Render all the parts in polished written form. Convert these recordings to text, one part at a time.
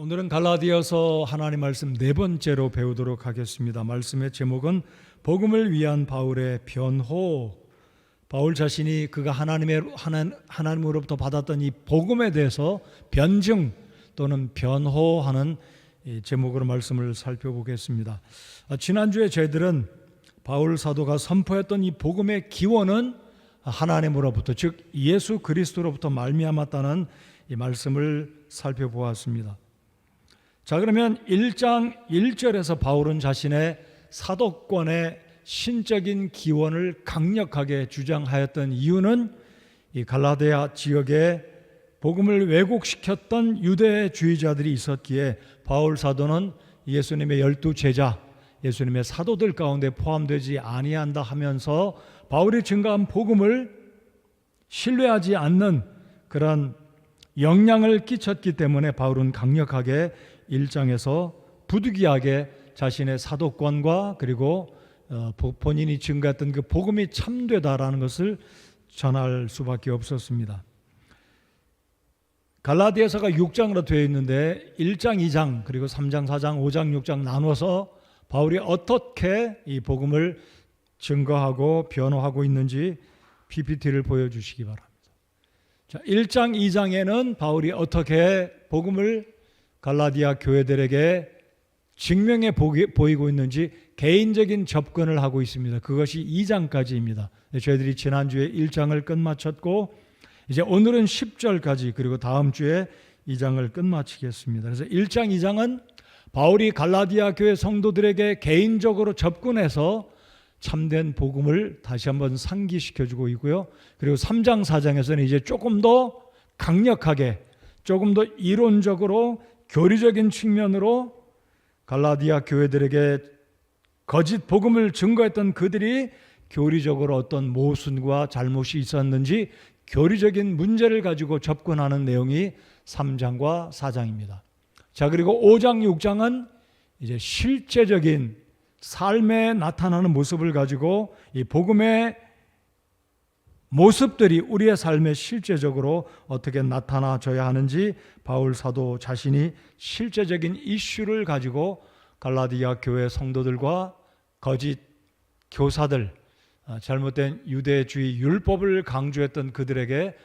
오늘은 갈라디아서 하나님 말씀 네 번째로 배우도록 하겠습니다. 말씀의 제목은 복음을 위한 바울의 변호. 바울 자신이 그가 하나님으로부터 받았던 이 복음에 대해서 변증 또는 변호하는 이 제목으로 말씀을 살펴보겠습니다. 지난주에 저희들은 바울 사도가 선포했던 이 복음의 기원은 하나님으로부터, 즉 예수 그리스도로부터 말미암았다는 이 말씀을 살펴보았습니다. 자, 그러면 1장 1절에서 바울은 자신의 사도권의 신적인 기원을 강력하게 주장하였던 이유는 이 갈라디아 지역에 복음을 왜곡시켰던 유대주의자들이 있었기에 바울 사도는 예수님의 12제자, 예수님의 사도들 가운데 포함되지 아니한다 하면서 바울이 증거한 복음을 신뢰하지 않는 그런 영향을 끼쳤기 때문에 바울은 강력하게 1장에서 부득이하게 자신의 사도권과 그리고 본인이 증거했던 그 복음이 참되다라는 것을 전할 수밖에 없었습니다. 갈라디아서가 6장으로 되어 있는데 1장, 2장, 그리고 3장, 4장, 5장, 6장 나누어서 바울이 어떻게 이 복음을 증거하고 변호하고 있는지 PPT를 보여주시기 바랍니다. 자, 1장, 2장에는 바울이 어떻게 복음을 갈라디아 교회들에게 증명해 보이고 있는지 개인적인 접근을 하고 있습니다. 그것이 2장까지입니다. 저희들이 지난주에 1장을 끝마쳤고 이제 오늘은 10절까지 그리고 다음 주에 2장을 끝마치겠습니다. 그래서 1장, 2장은 바울이 갈라디아 교회 성도들에게 개인적으로 접근해서 참된 복음을 다시 한번 상기시켜주고 있고요. 그리고 3장, 4장에서는 이제 조금 더 강력하게, 조금 더 이론적으로 교리적인 측면으로 갈라디아 교회들에게 거짓 복음을 증거했던 그들이 교리적으로 어떤 모순과 잘못이 있었는지 교리적인 문제를 가지고 접근하는 내용이 3장과 4장입니다. 자, 그리고 5장, 6장은 이제 실제적인 삶에 나타나는 모습을 가지고 이 복음의 모습들이 우리의 삶에 실제적으로 어떻게 나타나줘야 하는지 바울 사도 자신이 실제적인 이슈를 가지고 갈라디아 교회 성도들과 거짓 교사들, 잘못된 유대주의 율법을 강조했던 그들에게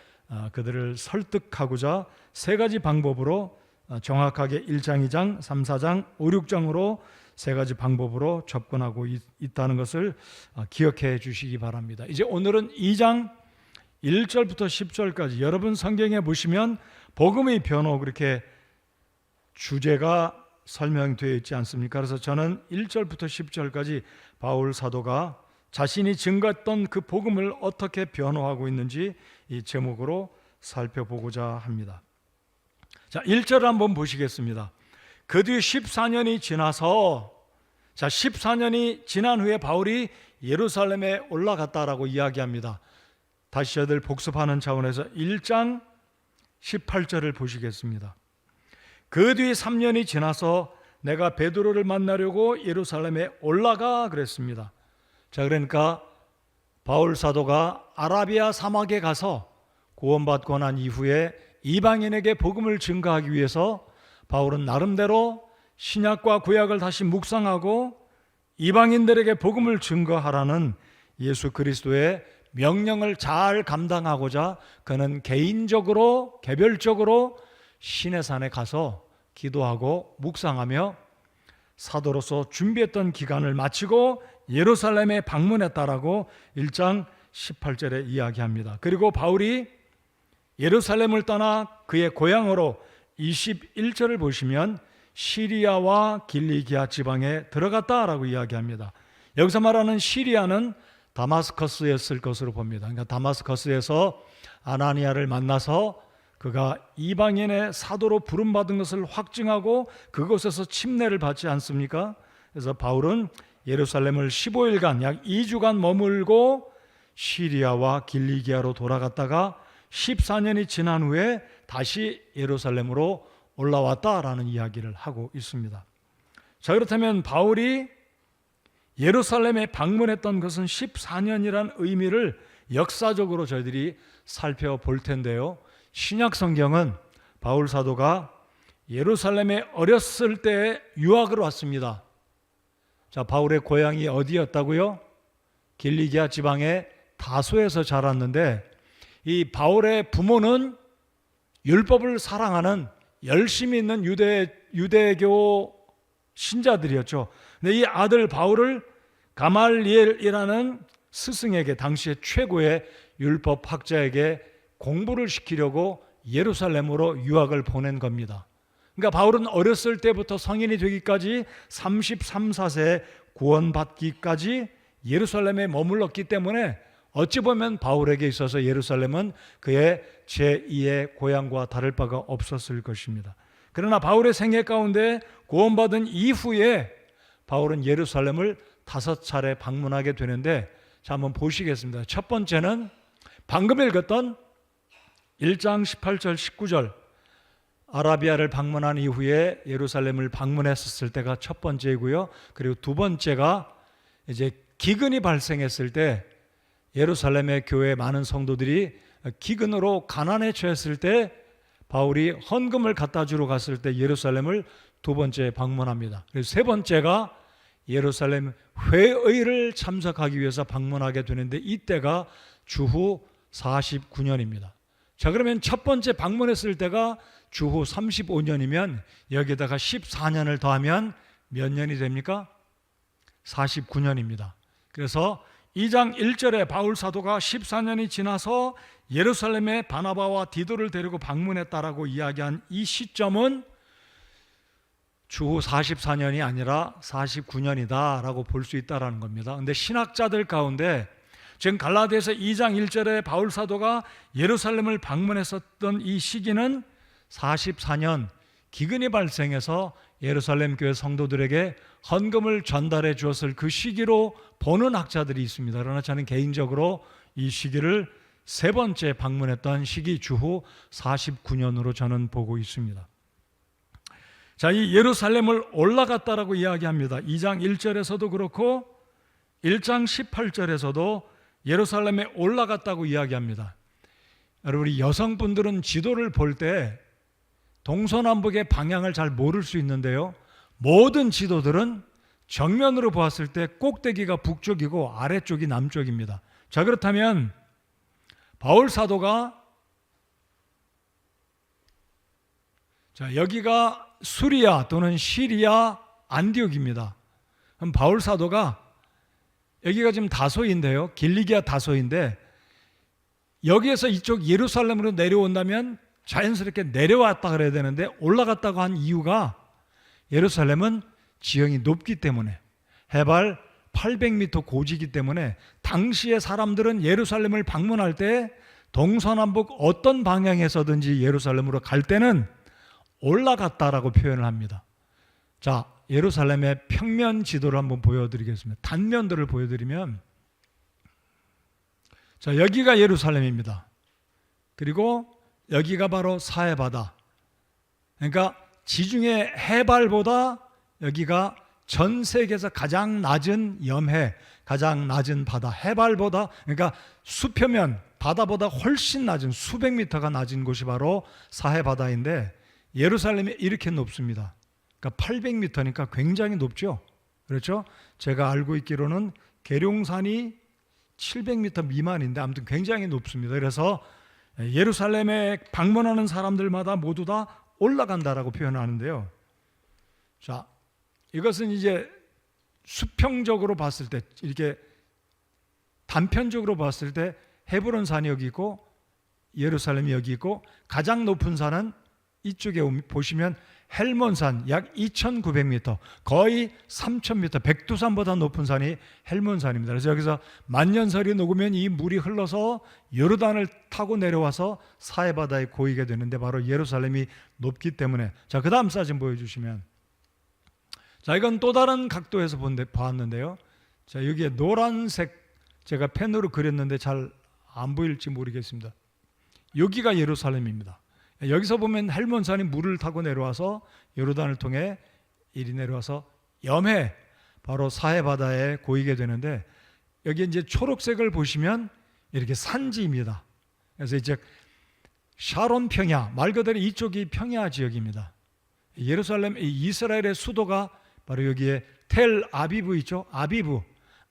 그들을 설득하고자 세 가지 방법으로 정확하게 1장, 2장, 3, 4장, 5, 6장으로 세 가지 방법으로 접근하고 있다는 것을 기억해 주시기 바랍니다. 이제 오늘은 2장 1절부터 10절까지 여러분 성경에 보시면 복음의 변호 그렇게 주제가 설명되어 있지 않습니까? 그래서 저는 1절부터 10절까지 바울 사도가 자신이 증거했던 그 복음을 어떻게 변호하고 있는지 이 제목으로 살펴보고자 합니다. 자, 1절을 한번 보시겠습니다. 그 뒤 14년이 지나서, 자, 14년이 지난 후에 바울이 예루살렘에 올라갔다라고 이야기합니다. 다시 저들 복습하는 차원에서 1장 18절을 보시겠습니다. 그 뒤 3년이 지나서 내가 베드로를 만나려고 예루살렘에 올라가 그랬습니다. 자, 그러니까 바울 사도가 아라비아 사막에 가서 구원받고 난 이후에 이방인에게 복음을 증거하기 위해서 바울은 나름대로 신약과 구약을 다시 묵상하고 이방인들에게 복음을 증거하라는 예수 그리스도의 명령을 잘 감당하고자 그는 개인적으로, 개별적으로 시내산에 가서 기도하고 묵상하며 사도로서 준비했던 기간을 마치고 예루살렘에 방문했다라고 1장 18절에 이야기합니다. 그리고 바울이 예루살렘을 떠나 그의 고향으로 21절을 보시면 시리아와 길리기아 지방에 들어갔다라고 이야기합니다. 여기서 말하는 시리아는 다마스커스였을 것으로 봅니다. 그러니까 다마스커스에서 아나니아를 만나서 그가 이방인의 사도로 부름받은 것을 확증하고 그곳에서 침례를 받지 않습니까? 그래서 바울은 예루살렘을 15일간 약 2주간 머물고 시리아와 길리기아로 돌아갔다가 14년이 지난 후에 다시 예루살렘으로 올라왔다라는 이야기를 하고 있습니다. 자, 그렇다면 바울이 예루살렘에 방문했던 것은 14년이라는 의미를 역사적으로 저희들이 살펴볼 텐데요. 신약 성경은 바울 사도가 예루살렘에 어렸을 때 유학을 왔습니다. 자, 바울의 고향이 어디였다고요? 길리기아 지방의 다소에서 자랐는데, 이 바울의 부모는 율법을 사랑하는 열심히 있는 유대교 신자들이었죠. 근데 이 아들 바울을 가말리엘이라는 스승에게, 당시의 최고의 율법 학자에게 공부를 시키려고 예루살렘으로 유학을 보낸 겁니다. 그러니까 바울은 어렸을 때부터 성인이 되기까지 33, 4세에 구원받기까지 예루살렘에 머물렀기 때문에 어찌 보면 바울에게 있어서 예루살렘은 그의 제2의 고향과 다를 바가 없었을 것입니다. 그러나 바울의 생애 가운데 구원받은 이후에 바울은 예루살렘을 5차례 방문하게 되는데, 자, 한번 보시겠습니다. 첫 번째는 방금 읽었던 1장 18절 19절, 아라비아를 방문한 이후에 예루살렘을 방문했었을 때가 첫 번째이고요. 그리고 두 번째가 이제 기근이 발생했을 때, 예루살렘의 교회 많은 성도들이 기근으로 가난에 처했을 때 바울이 헌금을 갖다 주러 갔을 때 예루살렘을 두 번째 방문합니다. 그리고 세 번째가 예루살렘 회의를 참석하기 위해서 방문하게 되는데, 이때가 주후 49년입니다. 자, 그러면 첫 번째 방문했을 때가 주후 35년이면 여기다가 14년을 더하면 몇 년이 됩니까? 49년입니다. 그래서 2장 1절에 바울 사도가 14년이 지나서 예루살렘에 바나바와 디도를 데리고 방문했다라고 이야기한 이 시점은 주후 44년이 아니라 49년이다 라고 볼 수 있다는 겁니다. 그런데 신학자들 가운데 지금 갈라디아서 2장 1절에 바울 사도가 예루살렘을 방문했었던 이 시기는 44년, 기근이 발생해서 예루살렘 교회 성도들에게 헌금을 전달해 주었을 그 시기로 보는 학자들이 있습니다. 그러나 저는 개인적으로 이 시기를 세 번째 방문했던 시기 주후 49년으로 저는 보고 있습니다. 자, 이 예루살렘을 올라갔다라고 이야기합니다. 2장 1절에서도 그렇고 1장 18절에서도 예루살렘에 올라갔다고 이야기합니다. 여러분, 우리 여성분들은 지도를 볼 때 동서남북의 방향을 잘 모를 수 있는데요, 모든 지도들은 정면으로 보았을 때 꼭대기가 북쪽이고 아래쪽이 남쪽입니다. 자, 그렇다면 바울 사도가, 자, 여기가 수리아 또는 시리아 안디옥입니다. 그럼 바울 사도가, 여기가 지금 다소인데요, 길리기아 다소인데, 여기에서 이쪽 예루살렘으로 내려온다면 자연스럽게 내려왔다 그래야 되는데 올라갔다고 한 이유가, 예루살렘은 지형이 높기 때문에, 해발 800m 고지이기 때문에 당시의 사람들은 예루살렘을 방문할 때 동서남북 어떤 방향에서든지 예루살렘으로 갈 때는 올라갔다라고 표현을 합니다. 자, 예루살렘의 평면 지도를 한번 보여드리겠습니다. 단면들을 보여드리면, 자, 여기가 예루살렘입니다. 그리고 여기가 바로 사해바다. 그러니까 지중해 해발보다 여기가 전 세계에서 가장 낮은 염해, 가장 낮은 바다, 해발보다, 그러니까 수표면 바다보다 훨씬 낮은, 수백 미터가 낮은 곳이 바로 사해바다인데, 예루살렘이 이렇게 높습니다. 그러니까 800m니까 굉장히 높죠. 그렇죠? 제가 알고 있기로는 계룡산이 700m 미만인데 아무튼 굉장히 높습니다. 그래서 예루살렘에 방문하는 사람들마다 모두 다 올라간다라고 표현하는데요. 자, 이것은 이제 수평적으로 봤을 때, 이렇게 단편적으로 봤을 때 헤브론 산이 여기 있고 예루살렘이 여기 있고, 가장 높은 산은 이쪽에 보시면 헬몬산 약 2,900m, 거의 3,000m, 백두산보다 높은 산이 헬몬산입니다. 그래서 여기서 만년설이 녹으면 이 물이 흘러서 요르단을 타고 내려와서 사해바다에 고이게 되는데, 바로 예루살렘이 높기 때문에. 자, 그 다음 사진 보여주시면, 자, 이건 또 다른 각도에서 봤는데요, 자, 여기에 노란색 제가 펜으로 그렸는데 잘 안 보일지 모르겠습니다. 여기가 예루살렘입니다. 여기서 보면 헬몬산이 물을 타고 내려와서 요르단을 통해 이리 내려와서 염해, 바로 사해바다에 고이게 되는데, 여기 이제 초록색을 보시면 이렇게 산지입니다. 그래서 이제 샤론 평야, 말 그대로 이쪽이 평야 지역입니다. 예루살렘, 이스라엘의 수도가 바로 여기에 텔 아비브 있죠. 아비브.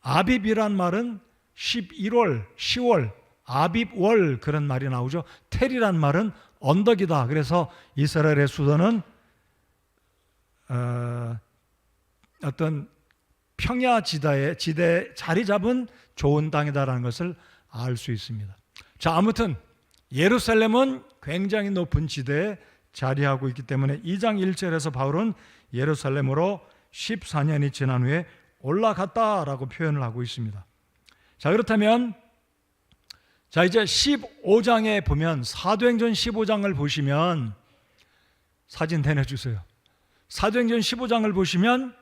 아비브란 말은 11월, 10월, 아비브월 그런 말이 나오죠. 텔이란 말은 언덕이다. 그래서 이스라엘의 수도는 어떤 평야 지대에 자리 잡은 좋은 땅이다라는 것을 알 수 있습니다. 자, 아무튼 예루살렘은 굉장히 높은 지대에 자리하고 있기 때문에 2장 1절에서 바울은 예루살렘으로 14년이 지난 후에 올라갔다라고 표현을 하고 있습니다. 자, 그렇다면 자, 이제 15장에 보면 사도행전 15장을 보시면 사진 대내주세요. 사도행전 15장을 보시면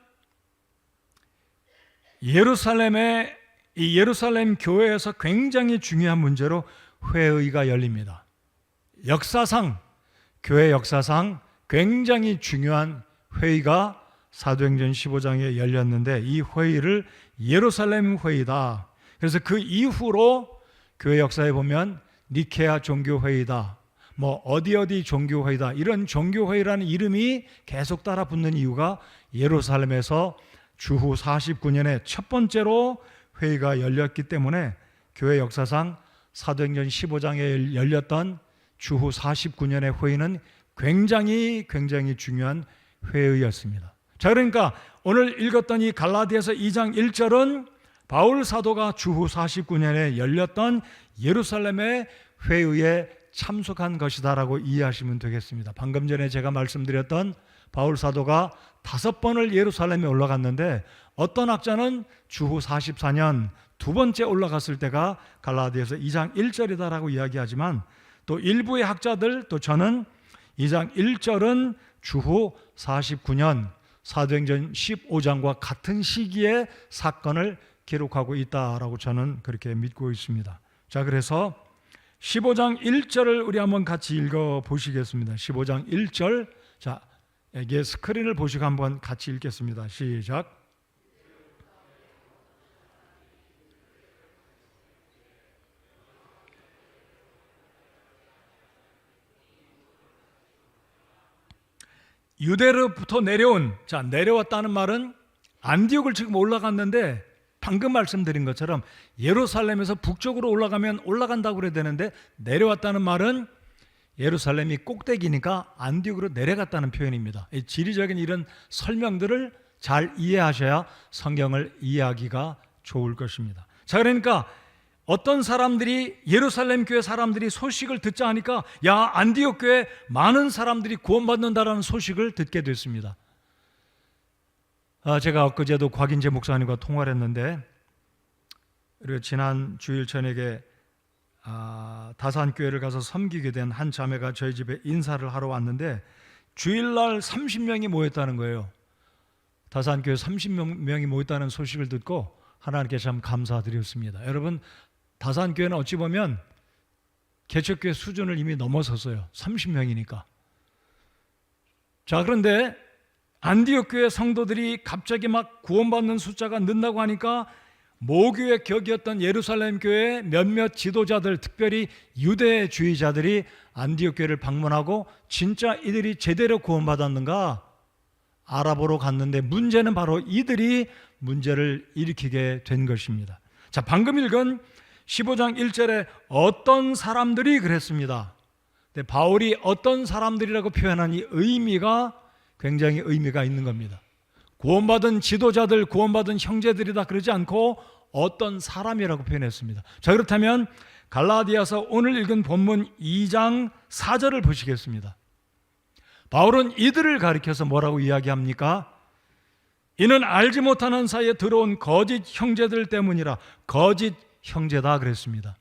예루살렘 교회에서 굉장히 중요한 문제로 회의가 열립니다. 역사상, 교회 역사상 굉장히 중요한 회의가 사도행전 15장에 열렸는데 이 회의를 예루살렘 회의다. 그래서 그 이후로 교회 역사에 보면 니케아 종교회의다, 뭐 어디 종교회의다, 이런 종교회의라는 이름이 계속 따라 붙는 이유가 예루살렘에서 주후 49년에 첫 번째로 회의가 열렸기 때문에 교회 역사상 사도행전 15장에 열렸던 주후 49년의 회의는 굉장히 중요한 회의였습니다. 자, 그러니까 오늘 읽었던 이 갈라디아서 2장 1절은 바울 사도가 주후 49년에 열렸던 예루살렘의 회의에 참석한 것이다라고 이해하시면 되겠습니다. 방금 전에 제가 말씀드렸던 바울 사도가 5번을 예루살렘에 올라갔는데 어떤 학자는 주후 44년 두 번째 올라갔을 때가 갈라디아서 2장 1절이다라고 이야기하지만 또 일부의 학자들, 또 저는 2장 1절은 주후 49년 사도행전 15장과 같은 시기의 사건을 기록하고 있다라고 저는 그렇게 믿고 있습니다. 자, 그래서 15장 1절을 우리 한번 같이 읽어 보시겠습니다. 15장 1절. 자, 여기에 스크린을 보시고 한번 같이 읽겠습니다. 시작. 유대로부터 내려온, 자, 내려왔다는 말은 안디옥을 지금 올라갔는데 방금 말씀드린 것처럼 예루살렘에서 북쪽으로 올라가면 올라간다고 그래야 되는데 내려왔다는 말은 예루살렘이 꼭대기니까 안디옥으로 내려갔다는 표현입니다. 이 지리적인 이런 설명들을 잘 이해하셔야 성경을 이해하기가 좋을 것입니다. 자, 그러니까 어떤 사람들이, 예루살렘 교회 사람들이 소식을 듣자 하니까 야, 안디옥 교회 많은 사람들이 구원받는다라는 소식을 듣게 됐습니다. 제가 엊그제도 곽인재 목사님과 통화를 했는데, 그리고 지난 주일 저녁에 다산교회를 가서 섬기게 된 한 자매가 저희 집에 인사를 하러 왔는데 주일날 30명이 모였다는 거예요. 다산교회 30명이 모였다는 소식을 듣고 하나님께 참 감사드렸습니다. 여러분, 다산교회는 어찌 보면 개척교회 수준을 이미 넘어섰어요. 30명이니까. 자, 그런데 안디옥 교회 성도들이 갑자기 막 구원받는 숫자가 는다고 하니까 모교의 격이었던 예루살렘 교회 몇몇 지도자들, 특별히 유대주의자들이 안디옥 교회를 방문하고 진짜 이들이 제대로 구원받았는가 알아보러 갔는데 문제는 바로 이들이 문제를 일으키게 된 것입니다. 자, 방금 읽은 15장 1절에 어떤 사람들이 그랬습니다. 근데 바울이 어떤 사람들이라고 표현한 이 의미가 굉장히 의미가 있는 겁니다. 구원받은 지도자들, 구원받은 형제들이다 그러지 않고 어떤 사람이라고 표현했습니다. 자, 그렇다면 갈라디아서 오늘 읽은 본문 2장 4절을 보시겠습니다. 바울은 이들을 가리켜서 뭐라고 이야기합니까? 이는 알지 못하는 사이에 들어온 거짓 형제들 때문이라. 거짓 형제다 그랬습니다.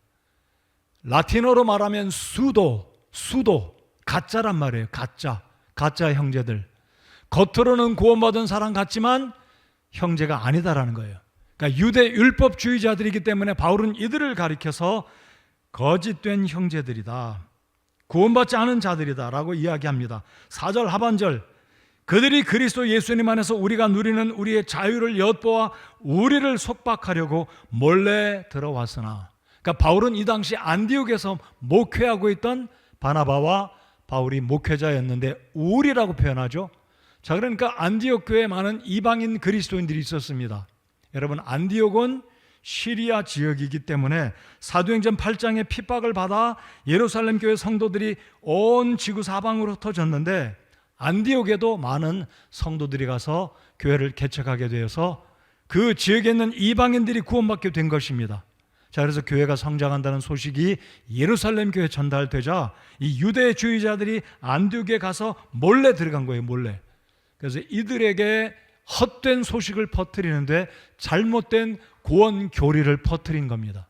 라틴어로 말하면 수도, 가짜란 말이에요. 가짜 형제들. 겉으로는 구원받은 사람 같지만 형제가 아니다라는 거예요. 그러니까 유대 율법주의자들이기 때문에 바울은 이들을 가리켜서 거짓된 형제들이다, 구원받지 않은 자들이다 라고 이야기합니다. 4절 하반절, 그들이 그리스도 예수님 안에서 우리가 누리는 우리의 자유를 엿보아 우리를 속박하려고 몰래 들어왔으나. 그러니까 바울은 이 당시 안디옥에서 목회하고 있던 바나바와 바울이 목회자였는데 우리라고 표현하죠. 자, 그러니까 안디옥 교회에 많은 이방인 그리스도인들이 있었습니다. 여러분, 안디옥은 시리아 지역이기 때문에 사도행전 8장에 핍박을 받아 예루살렘 교회 성도들이 온 지구 사방으로 흩어졌는데, 안디옥에도 많은 성도들이 가서 교회를 개척하게 되어서 그 지역에 있는 이방인들이 구원받게 된 것입니다. 자, 그래서 교회가 성장한다는 소식이 예루살렘 교회에 전달되자 이 유대주의자들이 안디옥에 가서 몰래 들어간 거예요. 몰래. 그래서 이들에게 헛된 소식을 퍼뜨리는데 잘못된 구원 교리를 퍼뜨린 겁니다.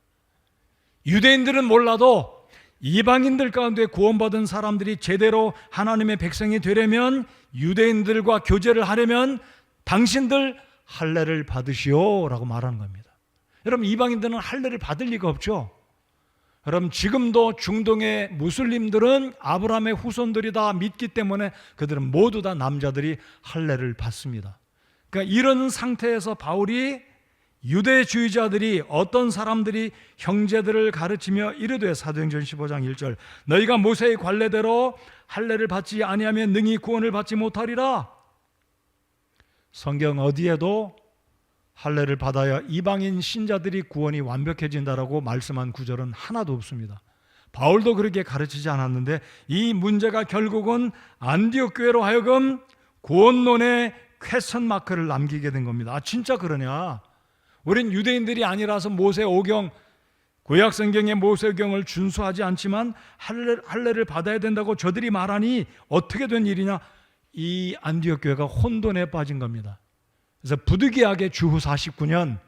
유대인들은 몰라도 이방인들 가운데 구원받은 사람들이 제대로 하나님의 백성이 되려면, 유대인들과 교제를 하려면 당신들 할례를 받으시오 라고 말하는 겁니다. 여러분, 이방인들은 할례를 받을 리가 없죠. 여러분, 지금도 중동의 무슬림들은 아브라함의 후손들이다 믿기 때문에 그들은 모두 다 남자들이 할례를 받습니다. 그러니까 이런 상태에서 바울이 유대주의자들이, 어떤 사람들이 형제들을 가르치며 이르되, 사도행전 15장 1절, 너희가 모세의 관례대로 할례를 받지 아니하면 능히 구원을 받지 못하리라. 성경 어디에도 할례를 받아야 이방인 신자들이 구원이 완벽해진다라고 말씀한 구절은 하나도 없습니다. 바울도 그렇게 가르치지 않았는데 이 문제가 결국은 안디옥 교회로 하여금 구원론의 퀘스천 마크를 남기게 된 겁니다. 아, 진짜 그러냐? 우린 유대인들이 아니라서 모세 오경, 구약 성경의 모세경을 준수하지 않지만 할례를 받아야 된다고 저들이 말하니 어떻게 된 일이냐? 이 안디옥 교회가 혼돈에 빠진 겁니다. 그래서 부득이하게 주후 49년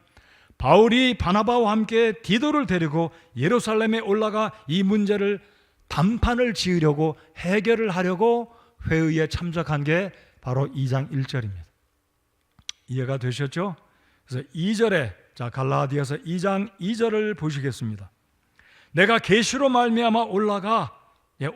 바울이 바나바와 함께 디도를 데리고 예루살렘에 올라가 이 문제를 단판을 지으려고, 해결을 하려고 회의에 참석한 게 바로 2장 1절입니다. 이해가 되셨죠? 그래서 2절에, 자, 갈라디아서 2장 2절을 보시겠습니다. 내가 계시로 말미암아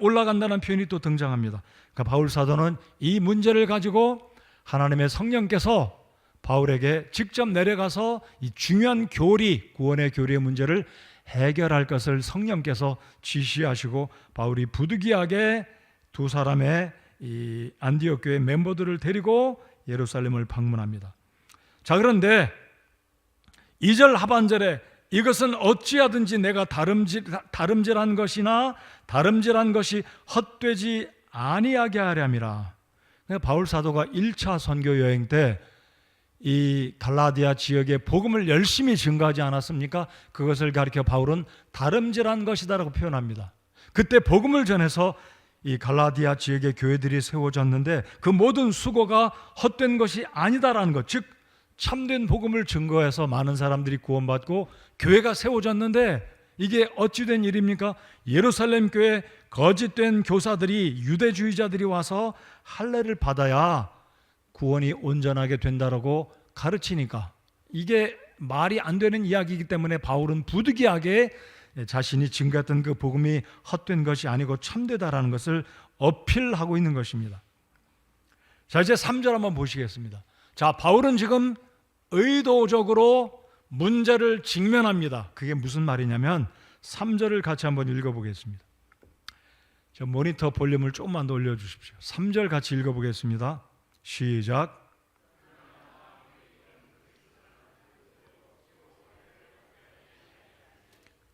올라간다는 표현이 또 등장합니다. 그러니까 바울 사도는 이 문제를 가지고 하나님의 성령께서 바울에게 직접 내려가서 이 중요한 교리, 구원의 교리의 문제를 해결할 것을 성령께서 지시하시고, 바울이 부득이하게 두 사람의 이 안디옥 교회 멤버들을 데리고 예루살렘을 방문합니다. 자, 그런데 2절 하반절에 이것은 어찌하든지 내가 다름질한 것이 헛되지 아니하게 하렴이라. 그러니까 바울 사도가 1차 선교 여행 때 이 갈라디아 지역에 복음을 열심히 증거하지 않았습니까? 그것을 가리켜 바울은 다름질한 것이다라고 표현합니다. 그때 복음을 전해서 이 갈라디아 지역의 교회들이 세워졌는데 그 모든 수고가 헛된 것이 아니다라는 것, 즉 참된 복음을 증거해서 많은 사람들이 구원받고 교회가 세워졌는데, 이게 어찌 된 일입니까? 예루살렘 교회 거짓된 교사들이, 유대주의자들이 와서 할례를 받아야 구원이 온전하게 된다라고 가르치니까 이게 말이 안 되는 이야기이기 때문에 바울은 부득이하게 자신이 증거했던 그 복음이 헛된 것이 아니고 참되다라는 것을 어필하고 있는 것입니다. 자, 이제 3절 한번 보시겠습니다. 자, 바울은 지금 의도적으로 문제를 직면합니다. 그게 무슨 말이냐면 3절을 같이 한번 읽어보겠습니다. 저 모니터 볼륨을 조금만 더 올려주십시오. 3절 같이 읽어보겠습니다. 시작.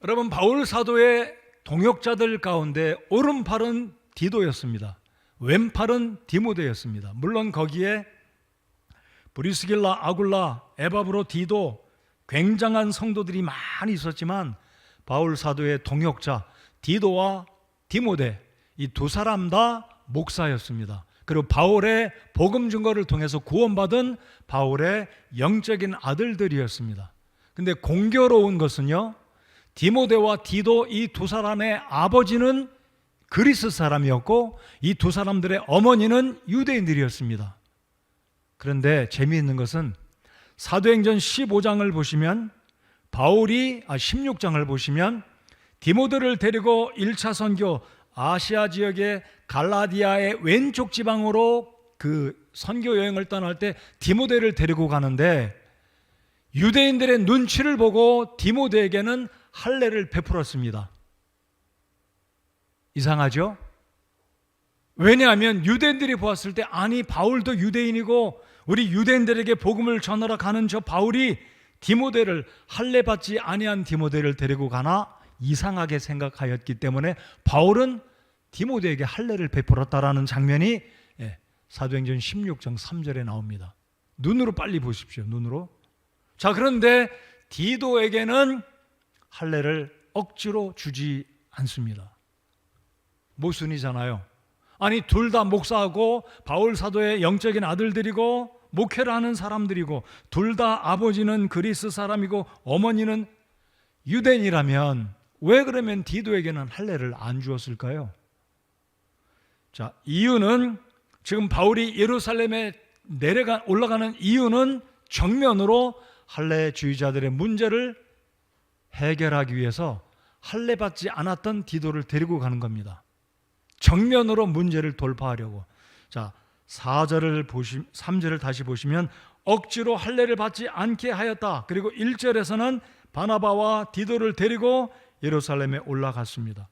여러분, 바울 사도의 동역자들 가운데 오른팔은 디도였습니다. 왼팔은 디모데였습니다. 물론 거기에 브리스길라, 아굴라, 에바브로, 디도, 굉장한 성도들이 많이 있었지만 바울 사도의 동역자 디도와 디모데, 이 두 사람 다 목사였습니다. 그리고 바울의 복음 증거를 통해서 구원받은 바울의 영적인 아들들이었습니다. 근데 공교로운 것은요, 디모데와 디도 이 두 사람의 아버지는 그리스 사람이었고 이 두 사람들의 어머니는 유대인들이었습니다. 그런데 재미있는 것은 사도행전 15장을 보시면 16장을 보시면 디모데를 데리고 1차 선교 아시아 지역의 갈라디아의 왼쪽 지방으로 그 선교 여행을 떠날 때 디모데를 데리고 가는데 유대인들의 눈치를 보고 디모데에게는 할례를 베풀었습니다. 이상하죠? 왜냐하면 유대인들이 보았을 때 아니 바울도 유대인이고 우리 유대인들에게 복음을 전하러 가는 저 바울이 디모데를 할례 받지 아니한 디모데를 데리고 가나 이상하게 생각하였기 때문에 바울은 디모데에게 할례를 베풀었다라는 장면이 사도행전 16장 3절에 나옵니다. 눈으로 빨리 보십시오. 눈으로. 자, 그런데 디도에게는 할례를 억지로 주지 않습니다. 모순이잖아요. 아니 둘 다 목사하고 바울 사도의 영적인 아들들이고 목회를 하는 사람들이고 둘 다 아버지는 그리스 사람이고 어머니는 유대인이라면 왜 그러면 디도에게는 할례를 안 주었을까요? 자, 이유는 지금 바울이 예루살렘에 올라가는 이유는 정면으로 할례주의자들의 문제를 해결하기 위해서 할례 받지 않았던 디도를 데리고 가는 겁니다. 정면으로 문제를 돌파하려고. 자, 3절을 다시 보시면 억지로 할례를 받지 않게 하였다. 그리고 1절에서는 바나바와 디도를 데리고 예루살렘에 올라갔습니다.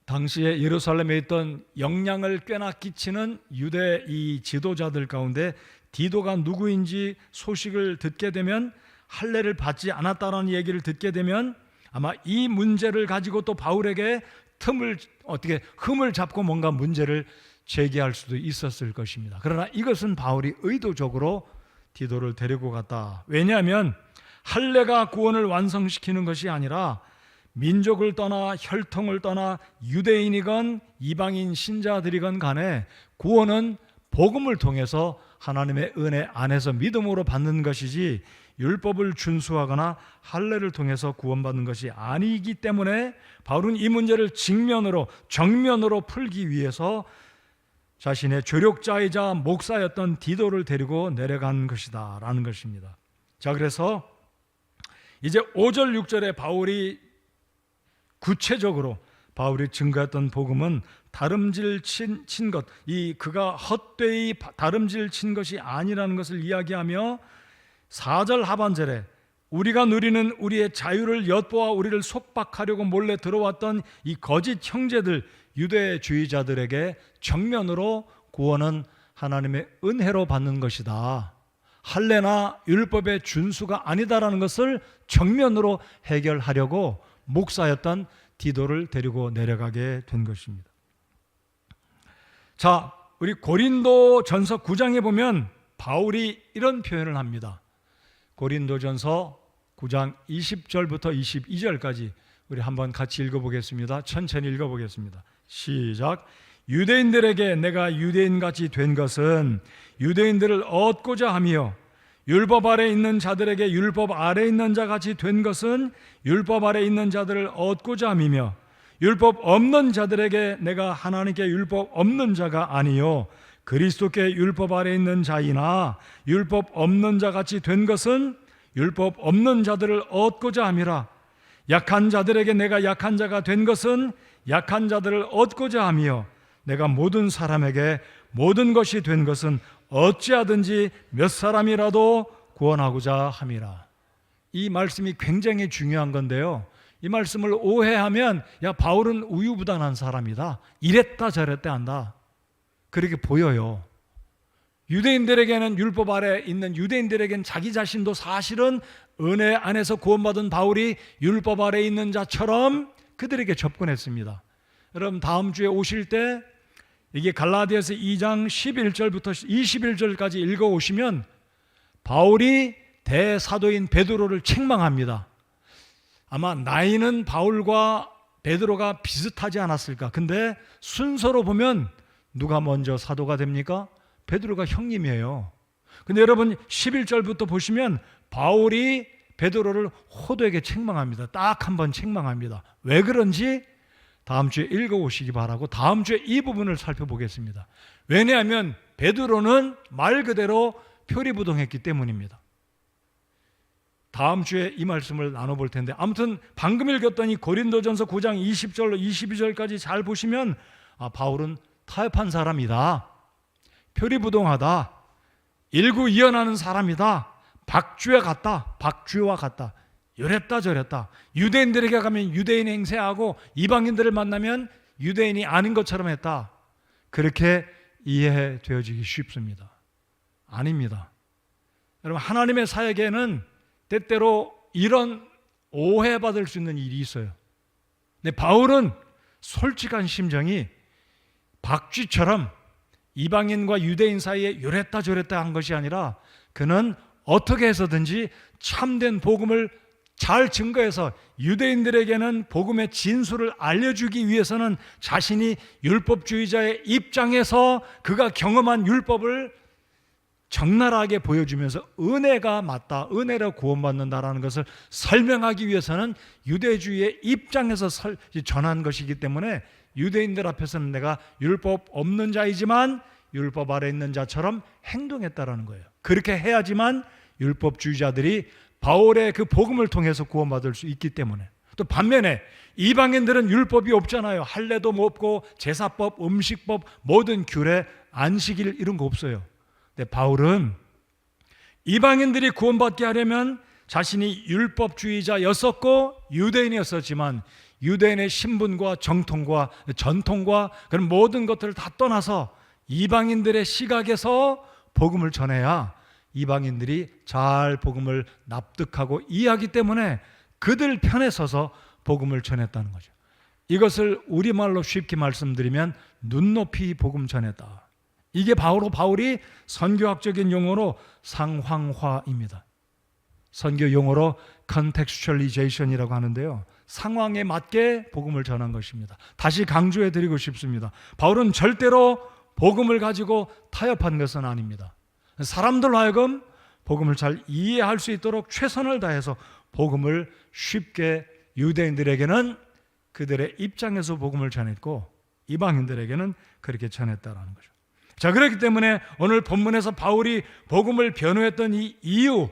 당시에 예루살렘에 있던 영향을 꽤나 끼치는 유대 이 지도자들 가운데 디도가 누구인지 소식을 듣게 되면 할례를 받지 않았다라는 얘기를 듣게 되면 아마 이 문제를 가지고 또 바울에게 흠을 잡고 뭔가 문제를 제기할 수도 있었을 것입니다. 그러나 이것은 바울이 의도적으로 디도를 데리고 갔다. 왜냐하면 할례가 구원을 완성시키는 것이 아니라 민족을 떠나 혈통을 떠나 유대인이건 이방인 신자들이건 간에 구원은 복음을 통해서 하나님의 은혜 안에서 믿음으로 받는 것이지 율법을 준수하거나 할례를 통해서 구원받는 것이 아니기 때문에 바울은 이 문제를 정면으로 풀기 위해서 자신의 조력자이자 목사였던 디도를 데리고 내려간 것이다 라는 것입니다. 자, 그래서 이제 5절 6절에 바울이 구체적으로 바울이 증거했던 복음은 다름질 친 것, 그가 헛되이 다름질 친 것이 아니라는 것을 이야기하며 4절 하반절에 우리가 누리는 우리의 자유를 엿보아 우리를 속박하려고 몰래 들어왔던 이 거짓 형제들 유대주의자들에게 정면으로 구원은 하나님의 은혜로 받는 것이다. 할례나 율법의 준수가 아니다라는 것을 정면으로 해결하려고 목사였던 디도를 데리고 내려가게 된 것입니다. 자, 우리 고린도전서 9장에 보면 바울이 이런 표현을 합니다. 고린도전서 9장 20절부터 22절까지 우리 한번 같이 읽어보겠습니다. 천천히 읽어보겠습니다. 시작. 유대인들에게 내가 유대인같이 된 것은 유대인들을 얻고자 하며 율법 아래 있는 자들에게 율법 아래 있는 자같이 된 것은 율법 아래 있는 자들을 얻고자 함이며 율법 없는 자들에게 내가 하나님께 율법 없는 자가 아니요 그리스도께 율법 아래 있는 자이나 율법 없는 자같이 된 것은 율법 없는 자들을 얻고자 함이라. 약한 자들에게 내가 약한 자가 된 것은 약한 자들을 얻고자 하며 내가 모든 사람에게 모든 것이 된 것은 어찌하든지 몇 사람이라도 구원하고자 함이라. 이 말씀이 굉장히 중요한 건데요, 이 말씀을 오해하면 야 바울은 우유부단한 사람이다, 이랬다 저랬다 한다, 그렇게 보여요. 유대인들에게는 율법 아래 있는 유대인들에게는 자기 자신도 사실은 은혜 안에서 구원받은 바울이 율법 아래 있는 자처럼 그들에게 접근했습니다. 여러분 다음 주에 오실 때 이게 갈라디아서 2장 11절부터 21절까지 읽어오시면 바울이 대사도인 베드로를 책망합니다. 아마 나이는 바울과 베드로가 비슷하지 않았을까. 근데 순서로 보면 누가 먼저 사도가 됩니까? 베드로가 형님이에요. 근데 여러분 11절부터 보시면 바울이 베드로를 호되게 책망합니다. 딱 한 번 책망합니다. 왜 그런지 다음 주에 읽어오시기 바라고 다음 주에 이 부분을 살펴보겠습니다. 왜냐하면 베드로는 말 그대로 표리부동했기 때문입니다. 다음 주에 이 말씀을 나눠볼 텐데, 아무튼 방금 읽었던 이 고린도전서 9장 20절로 22절까지 잘 보시면 바울은 타협한 사람이다, 표리부동하다, 일구이연하는 사람이다, 박쥐와 같다, 이랬다 저랬다, 유대인들에게 가면 유대인 행세하고 이방인들을 만나면 유대인이 아닌 것처럼 했다. 그렇게 이해되어지기 쉽습니다. 아닙니다. 여러분, 하나님의 사역에는 때때로 이런 오해받을 수 있는 일이 있어요. 근데 바울은 솔직한 심정이 박쥐처럼 이방인과 유대인 사이에 이랬다 저랬다 한 것이 아니라 그는 어떻게 해서든지 참된 복음을 잘 증거해서 유대인들에게는 복음의 진수를 알려주기 위해서는 자신이 율법주의자의 입장에서 그가 경험한 율법을 적나라하게 보여주면서 은혜가 맞다, 은혜로 구원받는다라는 것을 설명하기 위해서는 유대주의의 입장에서 전한 것이기 때문에 유대인들 앞에서는 내가 율법 없는 자이지만 율법 아래 있는 자처럼 행동했다라는 거예요. 그렇게 해야지만 율법주의자들이 바울의 그 복음을 통해서 구원받을 수 있기 때문에. 또 반면에 이방인들은 율법이 없잖아요. 할례도 없고 제사법, 음식법, 모든 규례, 안식일 이런 거 없어요. 근데 바울은 이방인들이 구원받게 하려면 자신이 율법주의자였었고 유대인이었었지만 유대인의 신분과 정통과 전통과 그런 모든 것들을 다 떠나서 이방인들의 시각에서 복음을 전해야 이방인들이 잘 복음을 납득하고 이해하기 때문에 그들 편에 서서 복음을 전했다는 거죠. 이것을 우리말로 쉽게 말씀드리면 눈높이 복음 전했다. 이게 바로 바울이 선교학적인 용어로 상황화입니다. 선교 용어로 contextualization이라고 하는데요. 상황에 맞게 복음을 전한 것입니다. 다시 강조해 드리고 싶습니다. 바울은 절대로 복음을 가지고 타협한 것은 아닙니다. 사람들로 하여금 복음을 잘 이해할 수 있도록 최선을 다해서 복음을 쉽게 유대인들에게는 그들의 입장에서 복음을 전했고 이방인들에게는 그렇게 전했다라는 거죠. 자, 그렇기 때문에 오늘 본문에서 바울이 복음을 변호했던 이 이유,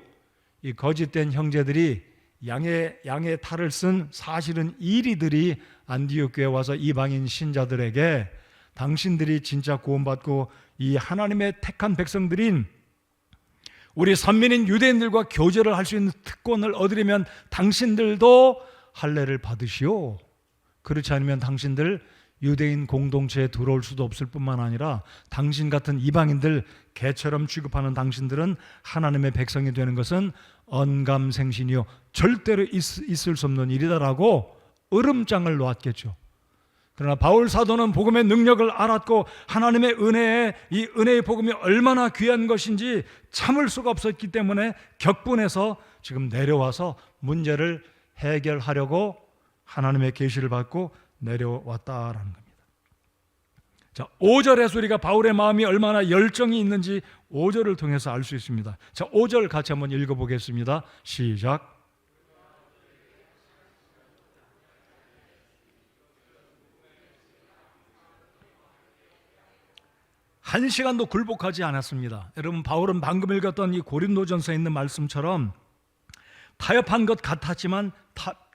이 거짓된 형제들이 양의 탈을 쓴 사실은 이리들이 안디옥 교회에 와서 이방인 신자들에게 당신들이 진짜 구원받고 이 하나님의 택한 백성들인 우리 선민인 유대인들과 교제를 할 수 있는 특권을 얻으려면 당신들도 할례를 받으시오. 그렇지 않으면 당신들 유대인 공동체에 들어올 수도 없을 뿐만 아니라 당신 같은 이방인들 개처럼 취급하는 당신들은 하나님의 백성이 되는 것은 언감생신이요 절대로 있을 수 없는 일이다라고 으름장을 놓았겠죠. 그러나 바울 사도는 복음의 능력을 알았고 하나님의 은혜에 이 은혜의 복음이 얼마나 귀한 것인지 참을 수가 없었기 때문에 격분해서 지금 내려와서 문제를 해결하려고 하나님의 계시를 받고 내려왔다라는 겁니다. 자, 5절에서 우리가 바울의 마음이 얼마나 열정이 있는지 5절을 통해서 알 수 있습니다. 자, 5절 같이 한번 읽어보겠습니다. 시작. 한 시간도 굴복하지 않았습니다. 여러분, 바울은 방금 읽었던 이 고린도전서에 있는 말씀처럼 타협한 것 같았지만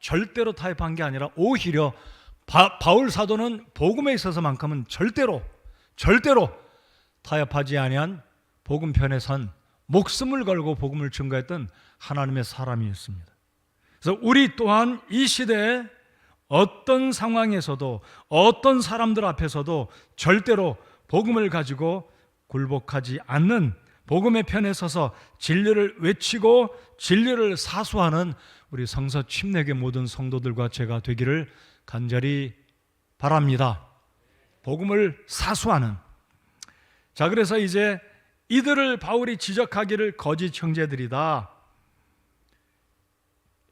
절대로 타협한 게 아니라 오히려 바울 사도는 복음에 있어서만큼은 절대로 타협하지 아니한 복음 편에 선 목숨을 걸고 복음을 증거했던 하나님의 사람이었습니다. 그래서 우리 또한 이 시대에 어떤 상황에서도 어떤 사람들 앞에서도 절대로 복음을 가지고 굴복하지 않는 복음의 편에 서서 진리를 외치고 진리를 사수하는 우리 성서 침례교 모든 성도들과 제가 되기를 간절히 바랍니다. 복음을 사수하는. 자, 그래서 이제 이들을 바울이 지적하기를 거짓 형제들이다.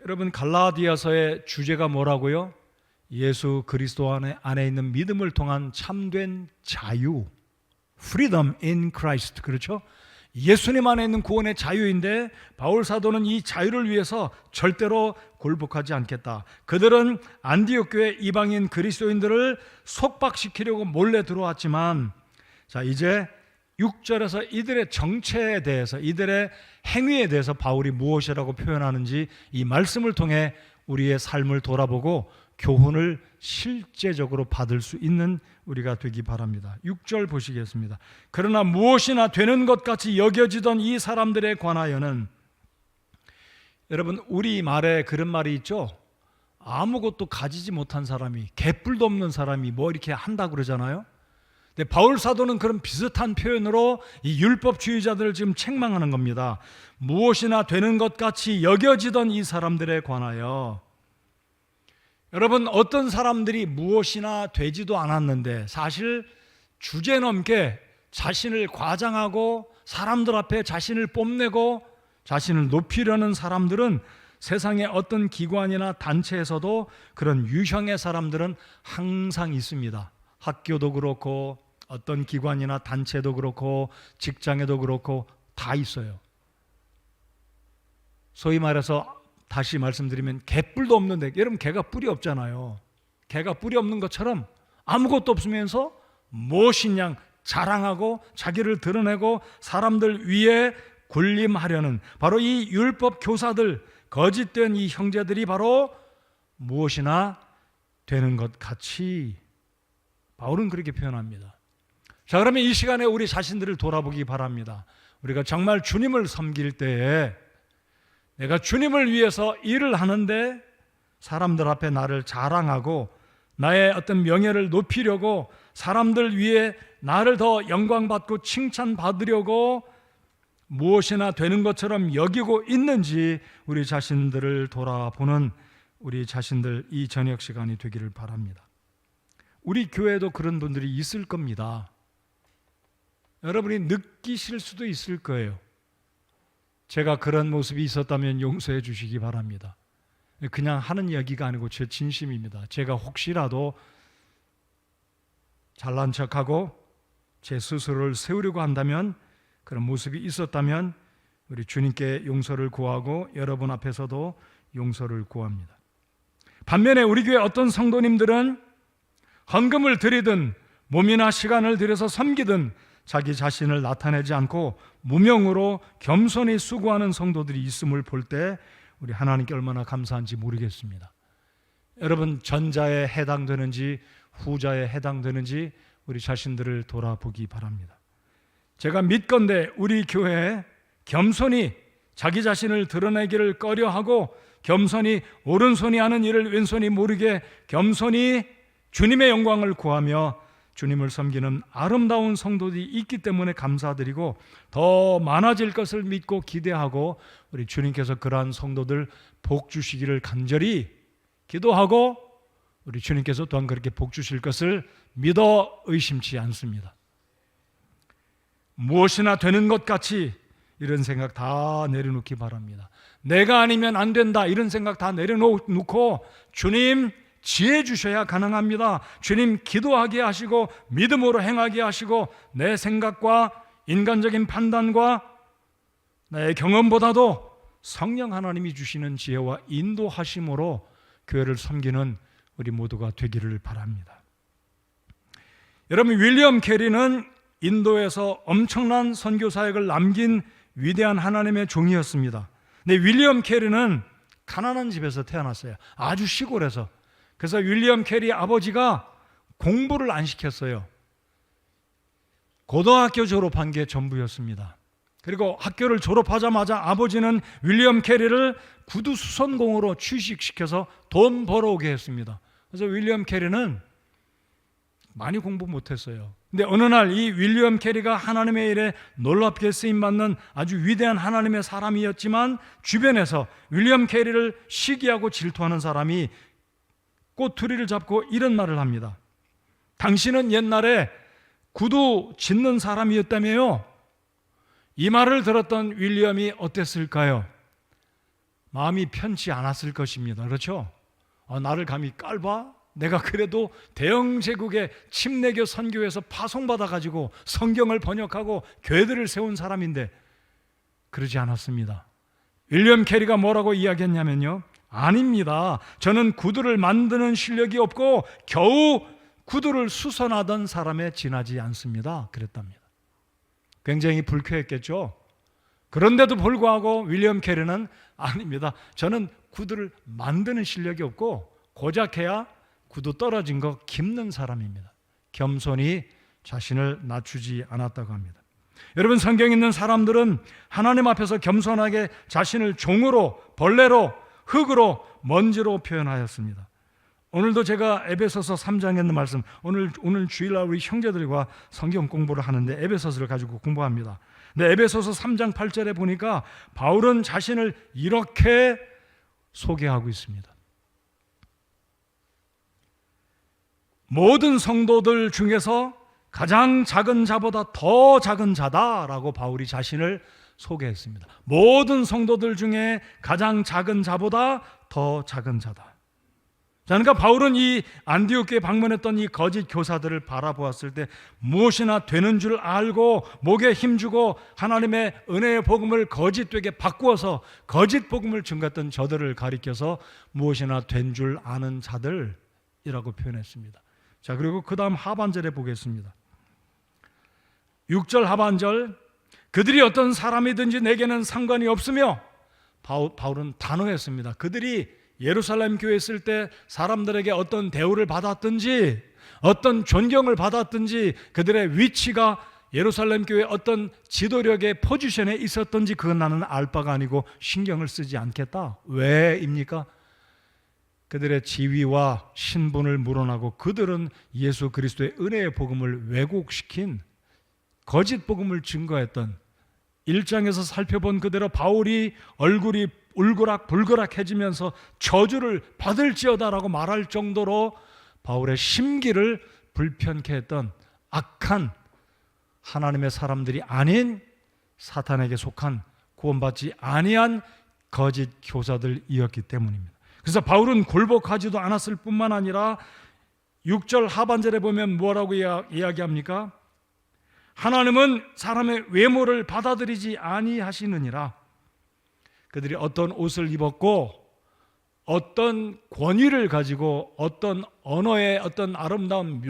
여러분, 갈라디아서의 주제가 뭐라고요? 예수 그리스도 안에 있는 믿음을 통한 참된 자유, freedom in Christ. 그렇죠? 예수님 안에 있는 구원의 자유인데 바울 사도는 이 자유를 위해서 절대로 굴복하지 않겠다. 그들은 안디옥 교회 이방인 그리스도인들을 속박시키려고 몰래 들어왔지만, 자, 이제 6절에서 이들의 정체에 대해서, 이들의 행위에 대해서 바울이 무엇이라고 표현하는지 이 말씀을 통해 우리의 삶을 돌아보고 교훈을 실제적으로 받을 수 있는 우리가 되기 바랍니다. 6절 보시겠습니다. 그러나 무엇이나 되는 것 같이 여겨지던 이 사람들에 관하여는, 여러분, 우리 말에 그런 말이 있죠. 아무것도 가지지 못한 사람이, 개뿔도 없는 사람이 뭐 이렇게 한다고 그러잖아요. 근데 바울 사도는 그런 비슷한 표현으로 이 율법주의자들을 지금 책망하는 겁니다. 무엇이나 되는 것 같이 여겨지던 이 사람들에 관하여, 여러분, 어떤 사람들이 무엇이나 되지도 않았는데 사실 주제넘게 자신을 과장하고 사람들 앞에 자신을 뽐내고 자신을 높이려는 사람들은 세상의 어떤 기관이나 단체에서도 그런 유형의 사람들은 항상 있습니다. 학교도 그렇고 어떤 기관이나 단체도 그렇고 직장에도 그렇고 다 있어요. 소위 말해서 다시 말씀드리면 개뿔도 없는데, 여러분 개가 뿔이 없잖아요. 개가 뿔이 없는 것처럼 아무것도 없으면서 무엇이냐 자랑하고 자기를 드러내고 사람들 위에 군림하려는 바로 이 율법 교사들, 거짓된 이 형제들이 바로 무엇이나 되는 것 같이, 바울은 그렇게 표현합니다. 자, 그러면 이 시간에 우리 자신들을 돌아보기 바랍니다. 우리가 정말 주님을 섬길 때에 내가 주님을 위해서 일을 하는데 사람들 앞에 나를 자랑하고 나의 어떤 명예를 높이려고 사람들 위해 나를 더 영광받고 칭찬받으려고 무엇이나 되는 것처럼 여기고 있는지 우리 자신들을 돌아보는 우리 자신들 이 저녁 시간이 되기를 바랍니다. 우리 교회도 그런 분들이 있을 겁니다. 여러분이 느끼실 수도 있을 거예요. 제가 그런 모습이 있었다면 용서해 주시기 바랍니다. 그냥 하는 이야기가 아니고 제 진심입니다. 제가 혹시라도 잘난 척하고 제 스스로를 세우려고 한다면, 그런 모습이 있었다면 우리 주님께 용서를 구하고 여러분 앞에서도 용서를 구합니다. 반면에 우리 교회 어떤 성도님들은 헌금을 드리든 몸이나 시간을 들여서 섬기든 자기 자신을 나타내지 않고 무명으로 겸손히 수고하는 성도들이 있음을 볼 때 우리 하나님께 얼마나 감사한지 모르겠습니다. 여러분, 전자에 해당되는지 후자에 해당되는지 우리 자신들을 돌아보기 바랍니다. 제가 믿건대 우리 교회에 겸손히 자기 자신을 드러내기를 꺼려하고 겸손히 오른손이 하는 일을 왼손이 모르게 겸손히 주님의 영광을 구하며 주님을 섬기는 아름다운 성도들이 있기 때문에 감사드리고 더 많아질 것을 믿고 기대하고 우리 주님께서 그러한 성도들 복 주시기를 간절히 기도하고 우리 주님께서 또한 그렇게 복 주실 것을 믿어 의심치 않습니다. 무엇이나 되는 것 같이 이런 생각 다 내려놓기 바랍니다. 내가 아니면 안 된다 이런 생각 다 내려놓고 주님 지혜 주셔야 가능합니다. 주님 기도하게 하시고 믿음으로 행하게 하시고 내 생각과 인간적인 판단과 나의 경험보다도 성령 하나님이 주시는 지혜와 인도하심으로 교회를 섬기는 우리 모두가 되기를 바랍니다. 여러분, 윌리엄 캐리는 인도에서 엄청난 선교 사역을 남긴 위대한 하나님의 종이었습니다. 근데 윌리엄 캐리는 가난한 집에서 태어났어요. 아주 시골에서. 그래서 윌리엄 캐리 아버지가 공부를 안 시켰어요. 고등학교 졸업한 게 전부였습니다. 그리고 학교를 졸업하자마자 아버지는 윌리엄 캐리를 구두 수선공으로 취직시켜서 돈 벌어오게 했습니다. 그래서 윌리엄 캐리는 많이 공부 못했어요. 근데 어느 날 이 윌리엄 캐리가 하나님의 일에 놀랍게 쓰임받는 아주 위대한 하나님의 사람이었지만 주변에서 윌리엄 캐리를 시기하고 질투하는 사람이 꼬투리를 잡고 이런 말을 합니다. 당신은 옛날에 구두 짓는 사람이었다며요. 이 말을 들었던 윌리엄이 어땠을까요? 마음이 편치 않았을 것입니다. 그렇죠? 나를 감히 깔봐? 내가 그래도 대영 제국의 침례교 선교에서 파송받아가지고 성경을 번역하고 교회들을 세운 사람인데 그러지 않았습니다. 윌리엄 캐리가 뭐라고 이야기했냐면요, 아닙니다. 저는 구두를 만드는 실력이 없고 겨우 구두를 수선하던 사람에 지나지 않습니다. 그랬답니다. 굉장히 불쾌했겠죠. 그런데도 불구하고 윌리엄 캐리는 아닙니다. 저는 구두를 만드는 실력이 없고 고작해야 구두 떨어진 거 깁는 사람입니다. 겸손히 자신을 낮추지 않았다고 합니다. 여러분, 성경 있는 사람들은 하나님 앞에서 겸손하게 자신을 종으로, 벌레로, 흙으로, 먼지로 표현하였습니다. 오늘도 제가 에베소서 3장에 있는 말씀, 오늘 주일날 우리 형제들과 성경 공부를 하는데 에베소서를 가지고 공부합니다. 근데 에베소서 3장 8절에 보니까 바울은 자신을 이렇게 소개하고 있습니다. 모든 성도들 중에서 가장 작은 자보다 더 작은 자다라고 바울이 자신을 소개했습니다. 모든 성도들 중에 가장 작은 자보다 더 작은 자다. 자, 그러니까 바울은 이 안디옥교에 방문했던 이 거짓 교사들을 바라보았을 때 무엇이나 되는 줄 알고 목에 힘주고 하나님의 은혜의 복음을 거짓되게 바꾸어서 거짓 복음을 증거했던 저들을 가리켜서 무엇이나 된 줄 아는 자들이라고 표현했습니다. 자, 그리고 그 다음 하반절에 보겠습니다. 6절 하반절, 그들이 어떤 사람이든지 내게는 상관이 없으며, 바울은 단호했습니다. 그들이 예루살렘 교회에 있을 때 사람들에게 어떤 대우를 받았든지 어떤 존경을 받았든지 그들의 위치가 예루살렘 교회 어떤 지도력의 포지션에 있었든지 그건 나는 알 바가 아니고 신경을 쓰지 않겠다. 왜입니까? 그들의 지위와 신분을 물어나고 그들은 예수 그리스도의 은혜의 복음을 왜곡시킨 거짓 복음을 증거했던, 1장에서 살펴본 그대로 바울이 얼굴이 울그락불그락해지면서 저주를 받을지어다라고 말할 정도로 바울의 심기를 불편케 했던 악한 하나님의 사람들이 아닌 사탄에게 속한 구원받지 아니한 거짓 교사들이었기 때문입니다. 그래서 바울은 굴복하지도 않았을 뿐만 아니라 6절 하반절에 보면 뭐라고 이야기합니까? 하나님은 사람의 외모를 받아들이지 아니하시느니라. 그들이 어떤 옷을 입었고 어떤 권위를 가지고 어떤 언어의 어떤 아름다운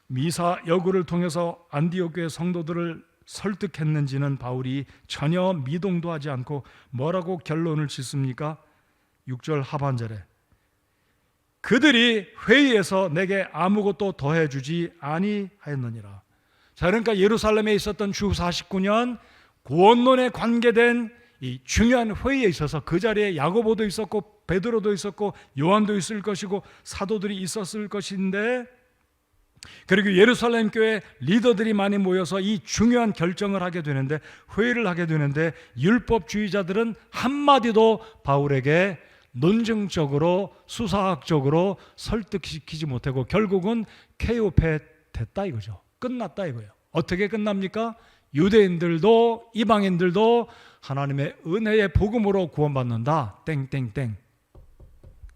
미사 여구를 통해서 안디옥 교회 성도들을 설득했는지는 바울이 전혀 미동도 하지 않고 뭐라고 결론을 짓습니까? 6절 하반절에 그들이 회의에서 내게 아무것도 더해주지 아니하였느니라. 자, 그러니까 예루살렘에 있었던 주 49년 구원론에 관계된 이 중요한 회의에 있어서 그 자리에 야고보도 있었고 베드로도 있었고 요한도 있을 것이고 사도들이 있었을 것인데, 그리고 예루살렘 교회 리더들이 많이 모여서 이 중요한 결정을 하게 되는데, 회의를 하게 되는데 율법주의자들은 한마디도 바울에게 논증적으로 수사학적으로 설득시키지 못하고 결국은 KO패 됐다 이거죠. 끝났다 이거예요. 어떻게 끝납니까? 유대인들도 이방인들도 하나님의 은혜의 복음으로 구원받는다. 땡땡땡.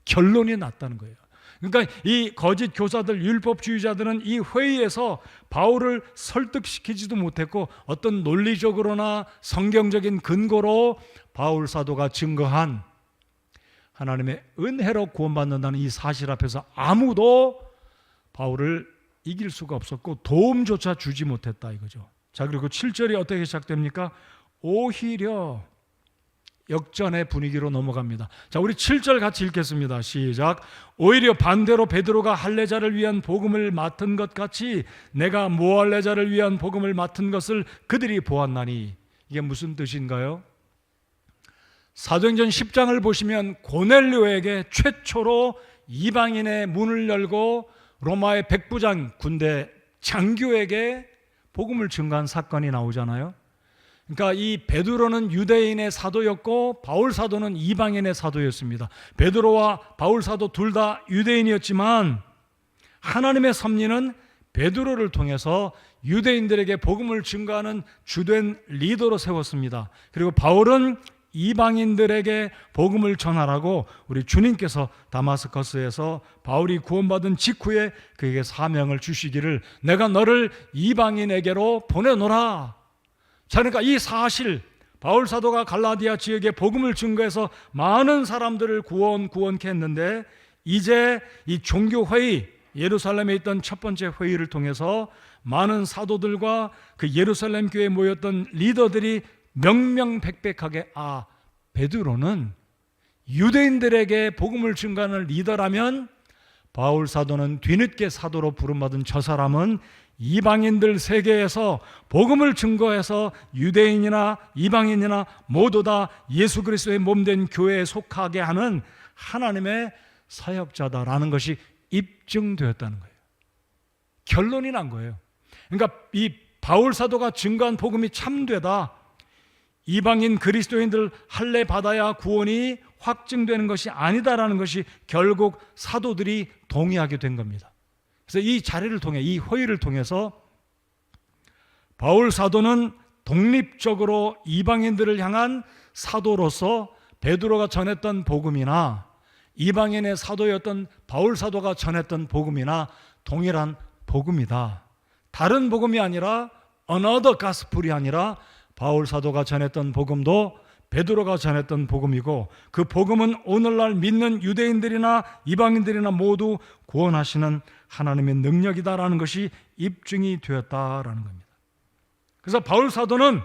결론이 났다는 거예요. 그러니까 이 거짓 교사들, 율법주의자들은 이 회의에서 바울을 설득시키지도 못했고 어떤 논리적으로나 성경적인 근거로 바울 사도가 증거한 하나님의 은혜로 구원받는다는 이 사실 앞에서 아무도 바울을 이길 수가 없었고 도움조차 주지 못했다 이거죠. 자, 그리고 7절이 어떻게 시작됩니까? 오히려 역전의 분위기로 넘어갑니다. 자, 우리 7절 같이 읽겠습니다. 시작. 오히려 반대로 베드로가 할례자를 위한 복음을 맡은 것 같이 내가 무할례자를 위한 복음을 맡은 것을 그들이 보았나니. 이게 무슨 뜻인가요? 사도행전 10장을 보시면 고넬료에게 최초로 이방인의 문을 열고 로마의 백부장 군대 장교에게 복음을 증거한 사건이 나오잖아요. 그러니까 이 베드로는 유대인의 사도였고 바울 사도는 이방인의 사도였습니다. 베드로와 바울 사도 둘 다 유대인이었지만 하나님의 섭리는 베드로를 통해서 유대인들에게 복음을 증거하는 주된 리더로 세웠습니다. 그리고 바울은 이방인들에게 복음을 전하라고 우리 주님께서 다마스커스에서 바울이 구원받은 직후에 그에게 사명을 주시기를 내가 너를 이방인에게로 보내노라. 자, 그러니까 이 사실, 바울 사도가 갈라디아 지역에 복음을 증거해서 많은 사람들을 구원케 했는데 이제 이 종교회의, 예루살렘에 있던 첫 번째 회의를 통해서 많은 사도들과 그 예루살렘 교회에 모였던 리더들이 명명백백하게 베드로는 유대인들에게 복음을 증거하는 리더라면 바울 사도는 뒤늦게 사도로 부름받은 저 사람은 이방인들 세계에서 복음을 증거해서 유대인이나 이방인이나 모두 다 예수 그리스도의 몸된 교회에 속하게 하는 하나님의 사역자다라는 것이 입증되었다는 거예요. 결론이 난 거예요. 그러니까 이 바울 사도가 증거한 복음이 참되다, 이방인 그리스도인들 할례 받아야 구원이 확증되는 것이 아니다라는 것이 결국 사도들이 동의하게 된 겁니다. 그래서 이 자리를 통해, 이 회의를 통해서 바울 사도는 독립적으로 이방인들을 향한 사도로서 베드로가 전했던 복음이나 이방인의 사도였던 바울 사도가 전했던 복음이나 동일한 복음이다. 다른 복음이 아니라 another gospel이 아니라 바울 사도가 전했던 복음도 베드로가 전했던 복음이고, 그 복음은 오늘날 믿는 유대인들이나 이방인들이나 모두 구원하시는 하나님의 능력이다라는 것이 입증이 되었다라는 겁니다. 그래서 바울 사도는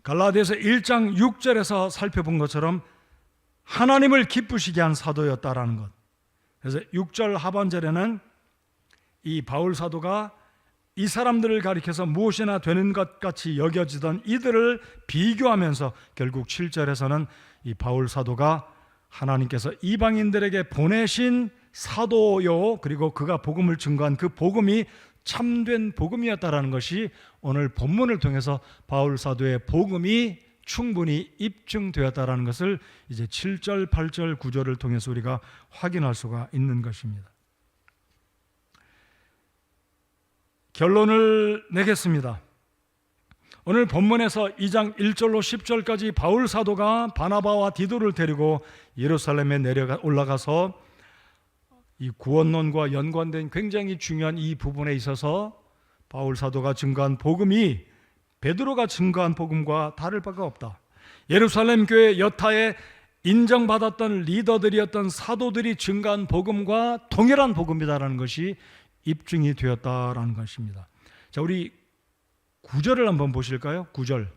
갈라디아서 1장 6절에서 살펴본 것처럼 하나님을 기쁘시게 한 사도였다라는 것. 그래서 6절 하반절에는 이 바울 사도가 이 사람들을 가리켜서 무엇이나 되는 것 같이 여겨지던 이들을 비교하면서 결국 7절에서는 이 바울 사도가 하나님께서 이방인들에게 보내신 사도요, 그리고 그가 복음을 증거한 그 복음이 참된 복음이었다라는 것이 오늘 본문을 통해서 바울 사도의 복음이 충분히 입증되었다라는 것을 이제 7절, 8절, 9절을 통해서 우리가 확인할 수가 있는 것입니다. 결론을 내겠습니다. 오늘 본문에서 2장 1절로 10절까지 바울 사도가 바나바와 디도를 데리고 예루살렘에 올라가서 이 구원론과 연관된 굉장히 중요한 이 부분에 있어서 바울 사도가 증거한 복음이 베드로가 증거한 복음과 다를 바가 없다. 예루살렘 교회 여타에 인정받았던 리더들이었던 사도들이 증거한 복음과 동일한 복음이다라는 것이 입증이 되었다라는 것입니다. 자, 우리 9절을 한번 보실까요? 9절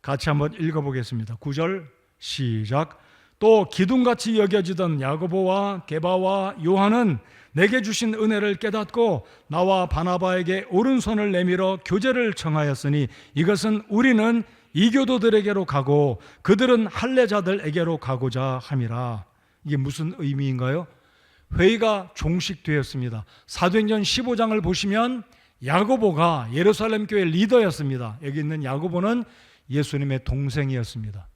같이 한번 읽어보겠습니다. 9절 시작. 또 기둥같이 여겨지던 야고보와 게바와 요한은 내게 주신 은혜를 깨닫고 나와 바나바에게 오른손을 내밀어 교제를 청하였으니 이것은 우리는 이교도들에게로 가고 그들은 할례자들에게로 가고자 함이라. 이게 무슨 의미인가요? 회의가 종식되었습니다. 사도행전 15장을 보시면 야고보가 예루살렘 교회 리더였습니다. 여기 있는 야고보는 예수님의 동생이었습니다.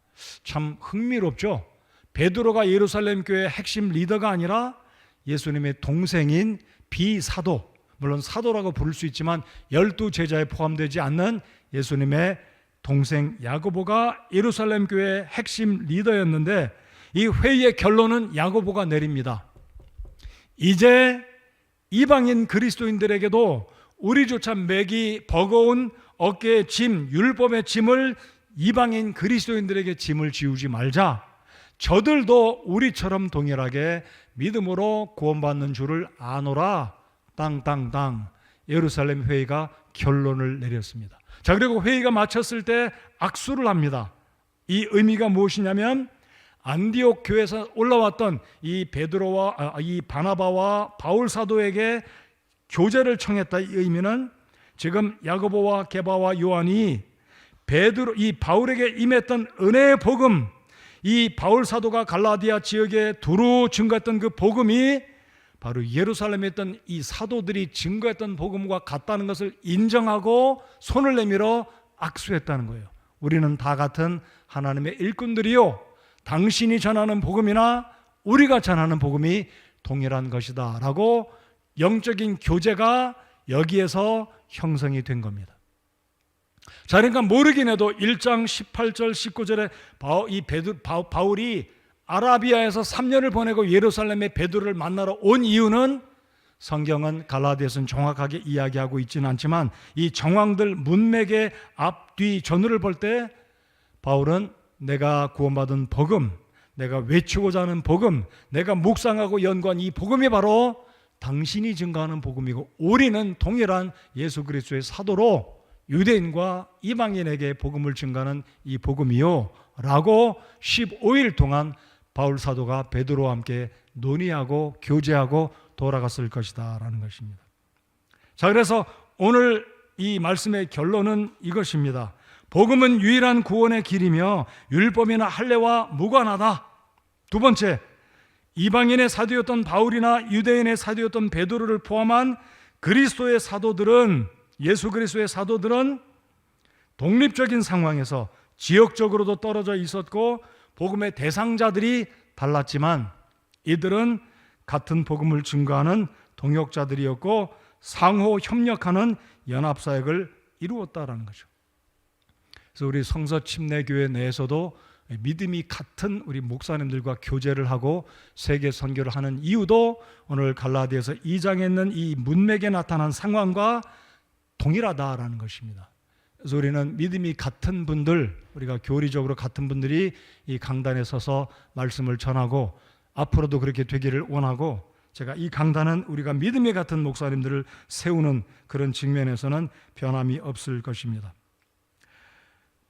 참 흥미롭죠? 베드로가 예루살렘 교회 핵심 리더가 아니라 예수님의 동생인 비사도, 물론 사도라고 부를 수 있지만 12제자에 포함되지 않는 예수님의 동생 야고보가 예루살렘 교회의 핵심 리더였는데, 이 회의의 결론은 야고보가 내립니다. 이제 이방인 그리스도인들에게도 우리조차 매기 버거운 어깨의 짐, 율법의 짐을 이방인 그리스도인들에게 짐을 지우지 말자. 저들도 우리처럼 동일하게 믿음으로 구원받는 줄을 아노라. 땅땅땅. 예루살렘 회의가 결론을 내렸습니다. 자, 그리고 회의가 마쳤을 때 악수를 합니다. 이 의미가 무엇이냐면 안디옥 교회에서 올라왔던 이 베드로와 이 바나바와 바울 사도에게 교제를 청했다. 이 의미는 지금 야고보와 게바와 요한이 이 바울에게 임했던 은혜의 복음, 이 바울 사도가 갈라디아 지역에 두루 증거했던 그 복음이 바로 예루살렘에 있던 이 사도들이 증거했던 복음과 같다는 것을 인정하고 손을 내밀어 악수했다는 거예요. 우리는 다 같은 하나님의 일꾼들이요, 당신이 전하는 복음이나 우리가 전하는 복음이 동일한 것이다 라고 영적인 교제가 여기에서 형성이 된 겁니다. 자, 그러니까 모르긴 해도 1장 18절 19절에 바울이 아라비아에서 3년을 보내고 예루살렘에 베드로를 만나러 온 이유는 성경은 갈라디아서는 정확하게 이야기하고 있지는 않지만 이 정황들 문맥의 앞뒤 전후를 볼 때 바울은 내가 구원받은 복음, 내가 외치고자 하는 복음, 내가 묵상하고 연구한 이 복음이 바로 당신이 증거하는 복음이고 우리는 동일한 예수 그리스도의 사도로 유대인과 이방인에게 복음을 증거하는 이 복음이요 라고 15일 동안 바울 사도가 베드로와 함께 논의하고 교제하고 돌아갔을 것이다 라는 것입니다. 자, 그래서 오늘 이 말씀의 결론은 이것입니다. 복음은 유일한 구원의 길이며 율법이나 할례와 무관하다. 두 번째, 이방인의 사도였던 바울이나 유대인의 사도였던 베드로를 포함한 그리스도의 사도들은, 예수 그리스도의 사도들은 독립적인 상황에서 지역적으로도 떨어져 있었고 복음의 대상자들이 달랐지만 이들은 같은 복음을 증거하는 동역자들이었고 상호 협력하는 연합사역을 이루었다라는 거죠. 그래서 우리 성서침례교회 내에서도 믿음이 같은 우리 목사님들과 교제를 하고 세계 선교를 하는 이유도 오늘 갈라디아서 2장에 있는 이 문맥에 나타난 상황과 동일하다라는 것입니다. 그래서 우리는 믿음이 같은 분들, 우리가 교리적으로 같은 분들이 이 강단에 서서 말씀을 전하고 앞으로도 그렇게 되기를 원하고, 제가 이 강단은 우리가 믿음이 같은 목사님들을 세우는 그런 측면에서는 변함이 없을 것입니다.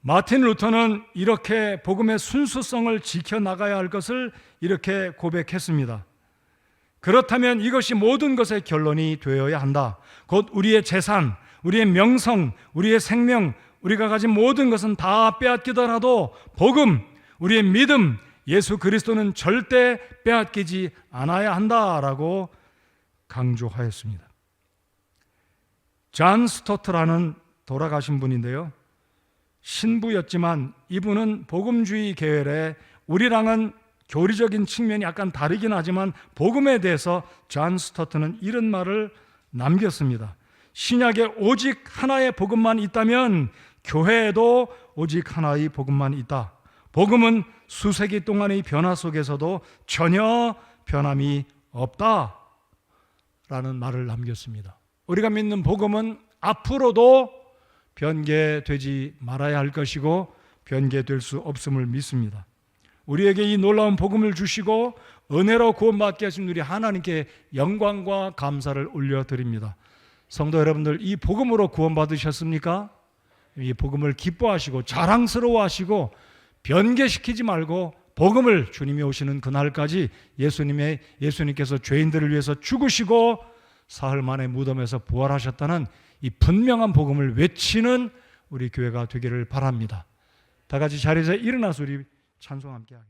마틴 루터는 이렇게 복음의 순수성을 지켜나가야 할 것을 이렇게 고백했습니다. 그렇다면 이것이 모든 것의 결론이 되어야 한다. 곧 우리의 재산, 우리의 명성, 우리의 생명, 우리가 가진 모든 것은 다 빼앗기더라도 복음, 우리의 믿음, 예수 그리스도는 절대 빼앗기지 않아야 한다라고 강조하였습니다. 존 스토트라는 돌아가신 분인데요, 신부였지만 이분은 복음주의 계열의, 우리랑은 교리적인 측면이 약간 다르긴 하지만 복음에 대해서 존 스토트는 이런 말을 남겼습니다. 신약에 오직 하나의 복음만 있다면 교회에도 오직 하나의 복음만 있다. 복음은 수세기 동안의 변화 속에서도 전혀 변함이 없다 라는 말을 남겼습니다. 우리가 믿는 복음은 앞으로도 변개되지 말아야 할 것이고 변개될 수 없음을 믿습니다. 우리에게 이 놀라운 복음을 주시고 은혜로 구원받게 하신 우리 하나님께 영광과 감사를 올려드립니다. 성도 여러분들, 이 복음으로 구원받으셨습니까? 이 복음을 기뻐하시고 자랑스러워하시고 변개시키지 말고 복음을, 주님이 오시는 그날까지 예수님께서 죄인들을 위해서 죽으시고 사흘 만에 무덤에서 부활하셨다는 이 분명한 복음을 외치는 우리 교회가 되기를 바랍니다. 다 같이 자리에서 일어나서 우리 찬송 함께 하겠습니다.